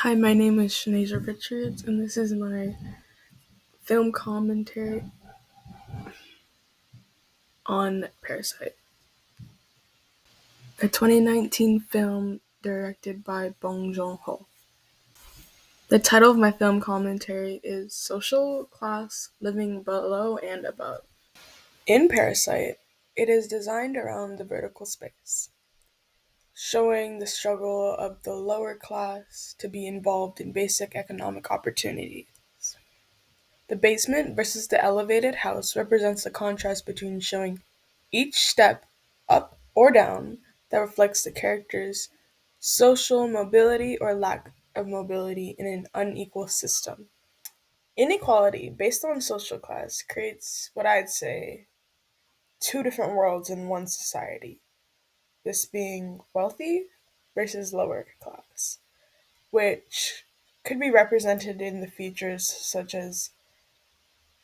Hi, my name is Shanasia Richards, and this is my film commentary on Parasite, a 2019 film directed by Bong Joon-ho. The title of my film commentary is Social Class Living Below and Above. In Parasite, it is designed around the vertical space, showing the struggle of the lower class to be involved in basic economic opportunities. The basement versus the elevated house represents the contrast between showing each step up or down that reflects the character's social mobility or lack of mobility in an unequal system. Inequality based on social class creates what I'd say two different worlds in one society, this being wealthy versus lower class, which could be represented in the features such as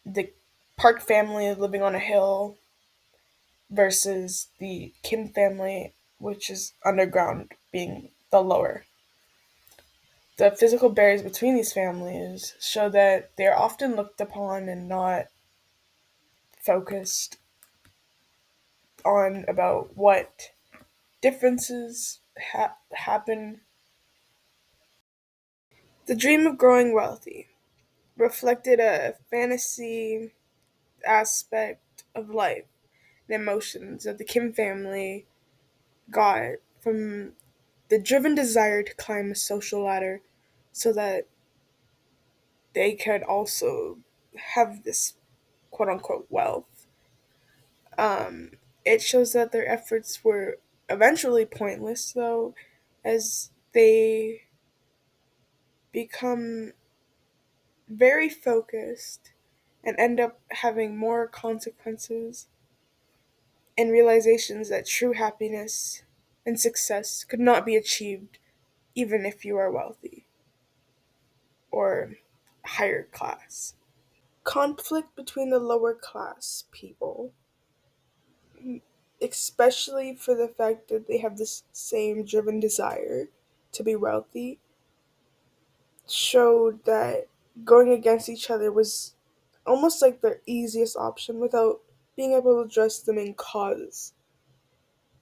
the Park family living on a hill versus the Kim family, which is underground, being the lower. The physical barriers between these families show that they are often looked upon and not focused on about what differences happen. Happen. The dream of growing wealthy reflected a fantasy aspect of life and emotions that the Kim family got from the driven desire to climb a social ladder so that they could also have this quote unquote wealth. Um, it shows that their efforts were eventually pointless, though, as they become very focused and end up having more consequences and realizations that true happiness and success could not be achieved even if you are wealthy or higher class. Conflict between the lower class people, especially for the fact that they have this same driven desire to be wealthy, showed that going against each other was almost like their easiest option without being able to address the main cause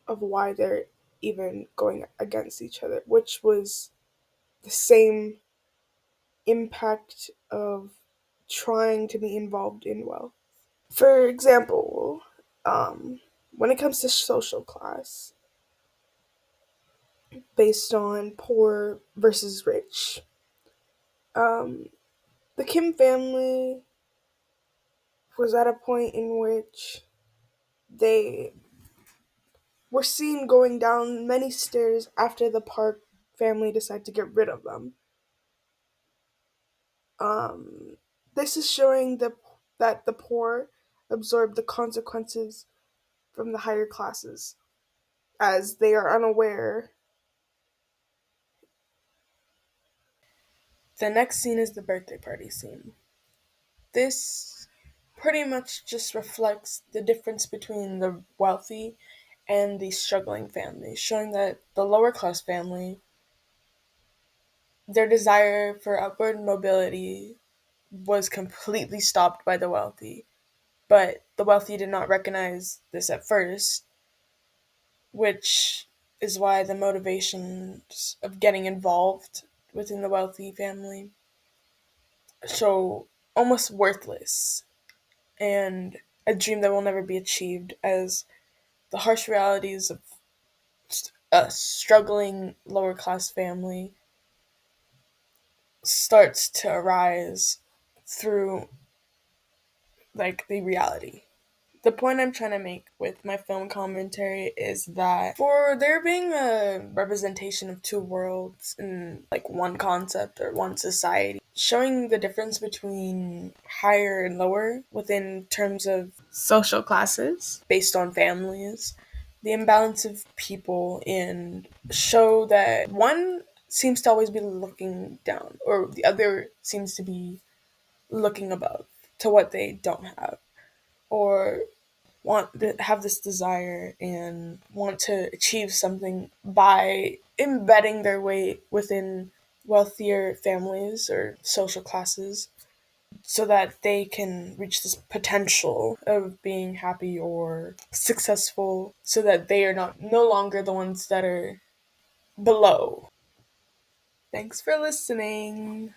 of why they're even going against each other, which was the same impact of trying to be involved in wealth. For example, when it comes to social class, based on poor versus rich, um, the Kim family was at a point in which they were seen going down many stairs after the Park family decided to get rid of them. Um, this is showing that the poor absorb the consequences from the higher classes, as they are unaware. The next scene is the birthday party scene. This pretty much just reflects the difference between the wealthy and the struggling family, showing that the lower class family, their desire for upward mobility was completely stopped by the wealthy. But the wealthy did not recognize this at first, which is why the motivations of getting involved within the wealthy family show almost worthless and a dream that will never be achieved, as the harsh realities of a struggling lower class family starts to arise through like the reality. The point I'm trying to make with my film commentary is that for there being a representation of two worlds in like one concept or one society, showing the difference between higher and lower within terms of social classes based on families, the imbalance of people, and show that one seems to always be looking down or the other seems to be looking above to what they don't have, or want to have this desire and want to achieve something by embedding their way within wealthier families or social classes so that they can reach this potential of being happy or successful so that they are not no longer the ones that are below. Thanks for listening.